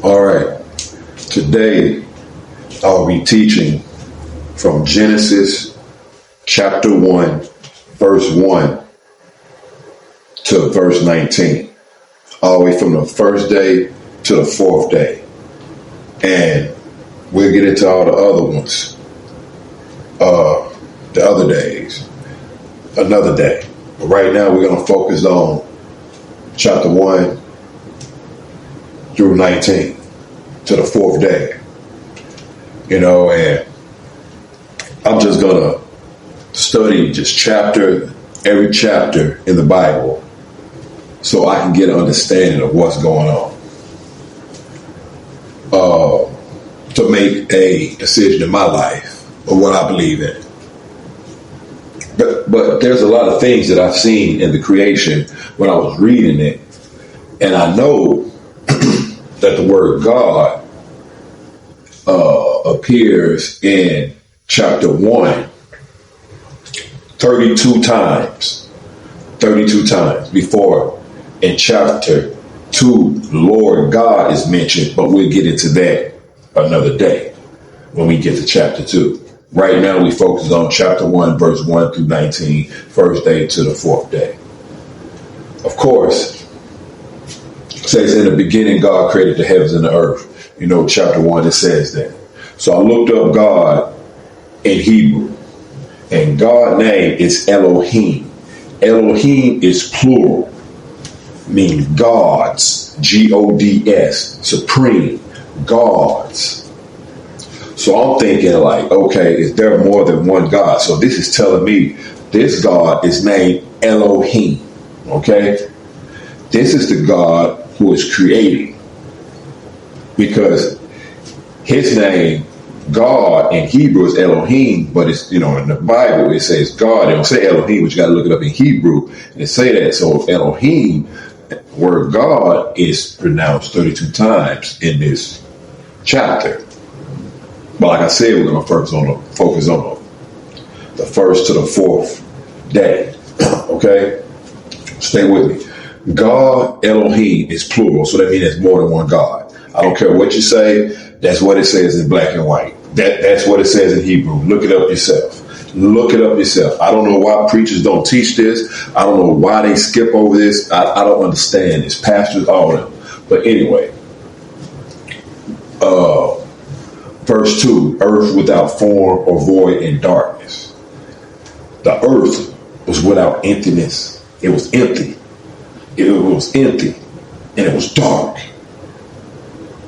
All right. Today, I'll be teaching from Genesis chapter 1, verse 1 to verse 19. All the way from the first day to the fourth day. And we'll get into all the other ones. The other days. Another day. But right now, we're going to focus on chapter 1 through 19 to the fourth day. And I'm just going to study just every chapter in the Bible so I can get an understanding of what's going on. To make a decision in my life of what I believe in. But there's a lot of things that I've seen in the creation when I was reading it. And I know that the word God appears in chapter 1 32 times. 32 times before in chapter 2, Lord God is mentioned, but we'll get into that another day when we get to chapter 2. Right now, we focus on chapter 1, verse 1 through 19, first day to the fourth day. Of course, it says in the beginning, God created the heavens and the earth. Chapter 1, it says that. So I looked up God in Hebrew, and God's name is Elohim. Elohim is plural, meaning gods, G-O-D-S, supreme, gods. So I'm thinking okay, is there more than one God? So this is telling me this God is named Elohim, okay? This is the God who is creating, because his name, God, in Hebrew is Elohim, but it's, in the Bible it says God. It don't say Elohim, but you got to look it up in Hebrew and say that. So Elohim, word God, is pronounced 32 times in this chapter. But like I said, we're going to focus on the first to the fourth day. Okay? Stay with me. God, Elohim, is plural, so that means there's more than one God. I don't care what you say, that's what it says in black and white. That's what it says in Hebrew. Look it up yourself. Look it up yourself. I don't know why preachers don't teach this. I don't know why they skip over this. I don't understand this. Pastors, all of them. But anyway, verse 2, earth without form or void in darkness. The earth was without emptiness. It was empty. It was empty. And it was dark.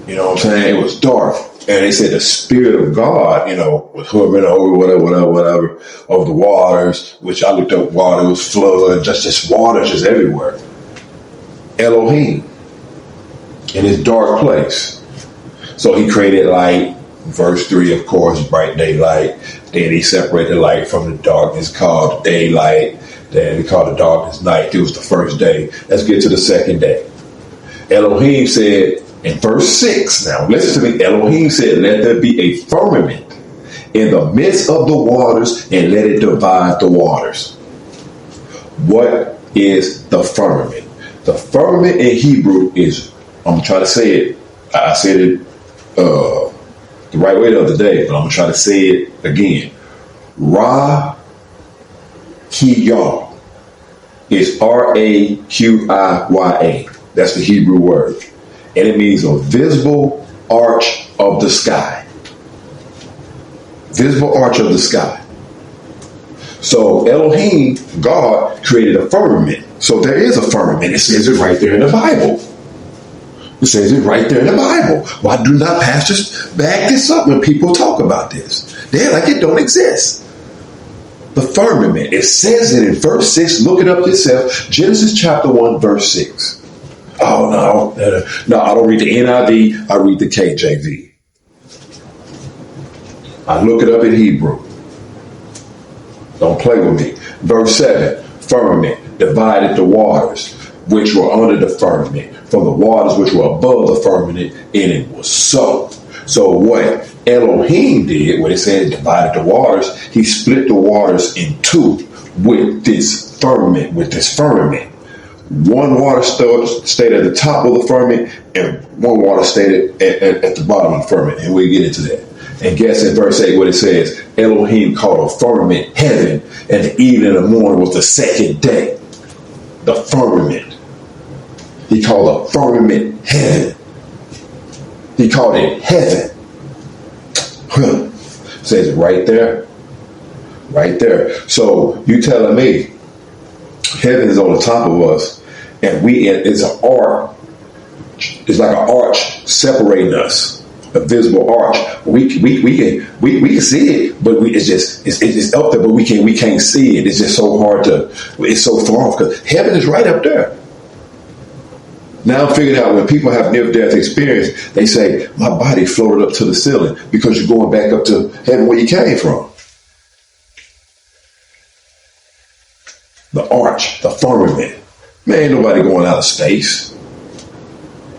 You know what I'm saying? It was dark. And they said the Spirit of God, was hovering over whatever, over the waters, which I looked up water, it was flood, just water just everywhere. Elohim in his dark place. So he created light. Verse 3, of course, bright daylight. Then he separated the light from the darkness, called daylight. Then he called the darkness night. It was the first day. Let's get to the second day. Elohim said in verse 6, now listen to me. Elohim said, let there be a firmament in the midst of the waters, and let it divide the waters. What is the firmament? The firmament in Hebrew is, I'm going to try to say it. I said it the right way the other day, but I'm going to try to say it again. Ra-Kiyah is R-A-Q-I-Y-A. That's the Hebrew word. And it means a visible arch of the sky. Visible arch of the sky. So Elohim, God, created a firmament. So there is a firmament. It says it right there in the Bible. It says it right there in the Bible. Why do not pastors back this up when people talk about this? They're like it don't exist. The firmament. It says it in verse 6. Look it up yourself. Genesis chapter 1, verse 6. Oh, no, I don't read the NIV. I read the KJV. I look it up in Hebrew. Don't play with me. Verse 7. Firmament divided the waters which were under the firmament from the waters which were above the firmament, and it was so. So what Elohim did, when it said divided the waters, he split the waters in two with this firmament, One water stayed at the top of the firmament, and one water stayed at the bottom of the firmament. And we'll get into that. And guess in verse 8 what it says. Elohim called a firmament heaven, and the evening and the morning was the second day. The firmament. He called a firmament heaven. He called it heaven. Says it right there. Right there. So you telling me heaven is on the top of us, and it's an arch. It's like an arch separating us, a visible arch. We can see it, but it's up there, but we can't see it. It's just so hard it's so far off because heaven is right up there. Now I'm figuring out when people have near-death experience, they say, my body floated up to the ceiling because you're going back up to heaven where you came from. The arch, the firmament. Man, ain't nobody going out of space.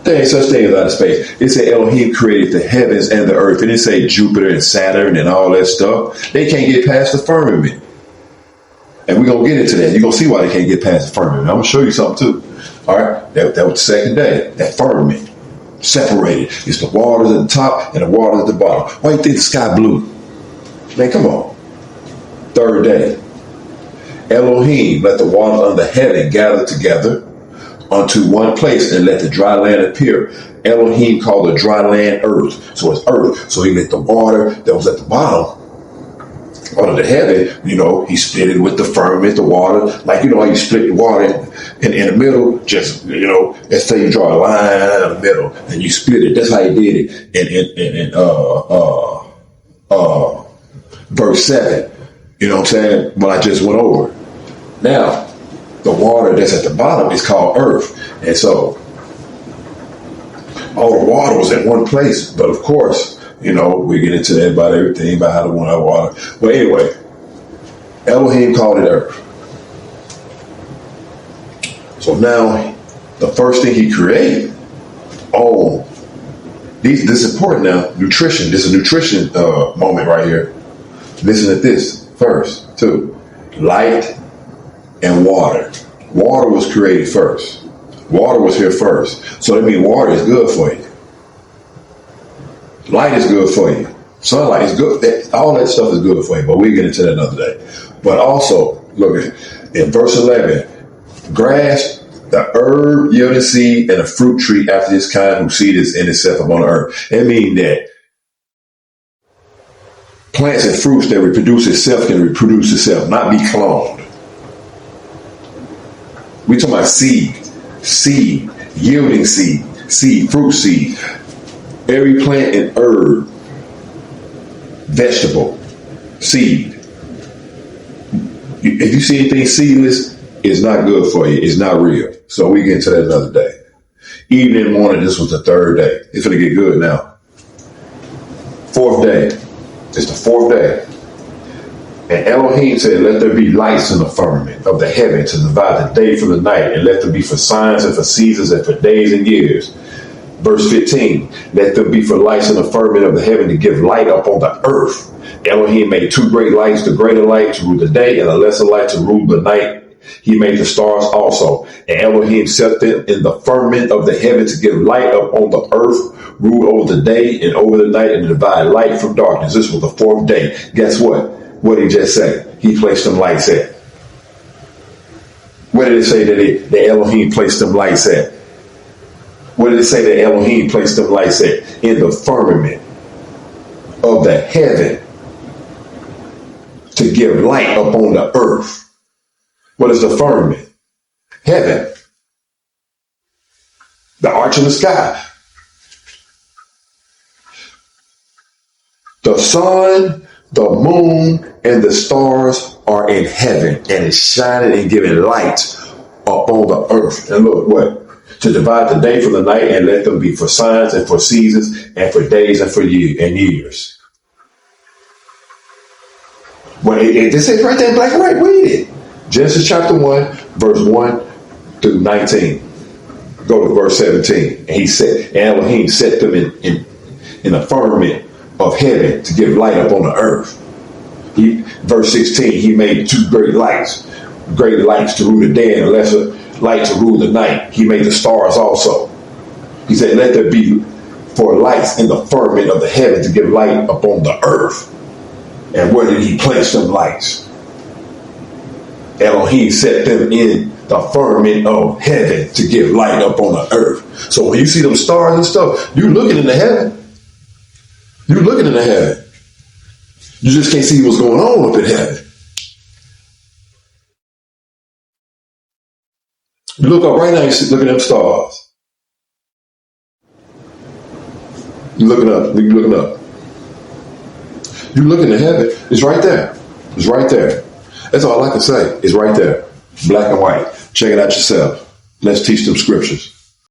There ain't such thing as out of space. It said Elohim created the heavens and the earth. It didn't say Jupiter and Saturn and all that stuff. They can't get past the firmament. And we're going to get into that. You're going to see why they can't get past the firmament. I'm going to show you something too. All right, that was the second day. That firmament separated. It's the waters at the top and the waters at the bottom. Why do you think the sky blue? Man, come on. Third day. Elohim let the waters under heaven gather together unto one place and let the dry land appear. Elohim called the dry land earth. So it's earth. So he let the water that was at the bottom under the heaven, he split it with the firmament, the water. Like, how you split the water in the middle, just, let's say you draw a line in the middle and you split it. That's how he did it in verse 7. You know what I'm saying? What I just went over. Now, the water that's at the bottom is called earth. And so all the water was in one place. But of course, we get into that about everything, about how to want our water. But anyway, Elohim called it earth. So now, the first thing he created, this is important now, nutrition. This is a nutrition moment right here. Listen to this first, too. Light and water. Water was created first. Water was here first. So that means water is good for you. Light is good for you. Sunlight is good. All that stuff is good for you, but we'll get into that another day. But also, look at in verse 11, grass, the herb yielding seed, and a fruit tree after this kind whose seed is in itself upon the earth. It means that plants and fruits that reproduce itself can reproduce itself, not be cloned. We talking about seed, yielding seed, fruit seed. Every plant and herb, vegetable, seed. If you see anything seedless, it's not good for you. It's not real. So we get into that another day. Evening and morning, this was the third day. It's going to get good now. Fourth day. It's the fourth day. And Elohim said, let there be lights in the firmament of the heaven to divide the day from the night, and let there be for signs and for seasons and for days and years. Verse 15, let them be for lights in the firmament of the heaven to give light upon the earth. Elohim made two great lights, the greater light to rule the day and the lesser light to rule the night. He made the stars also. And Elohim set them in the firmament of the heaven to give light upon the earth, rule over the day and over the night, and divide light from darkness. This was the fourth day. Guess what? What did he just say? He placed them lights at. Where did it say that Elohim placed them lights at? What did it say that Elohim placed them lights at? In the firmament of the heaven to give light upon the earth. What is the firmament? Heaven. The arch in the sky. The sun, the moon, and the stars are in heaven, and it's shining and giving light upon the earth. And look what? To divide the day from the night and let them be for signs and for seasons and for days and for years. Well, it says right there in black and white. Read it. Genesis chapter 1, verse 1 through 19. Go to verse 17. And he said, Elohim set them in the firmament of heaven to give light upon the earth. Verse 16, he made two great lights to rule the day and the lesser light to rule the night. He made the stars also. He said, let there be for lights in the firmament of the heaven to give light upon the earth. And where did he place them lights? Elohim set them in the firmament of heaven to give light up on the earth. So when you see them stars and stuff, you're looking into heaven. You're looking into heaven. You just can't see what's going on up in heaven. You look up right now, you look at them stars. You're looking up. You're looking up. You're looking at heaven. It's right there. It's right there. That's all I can say. It's right there. Black and white. Check it out yourself. Let's teach them scriptures.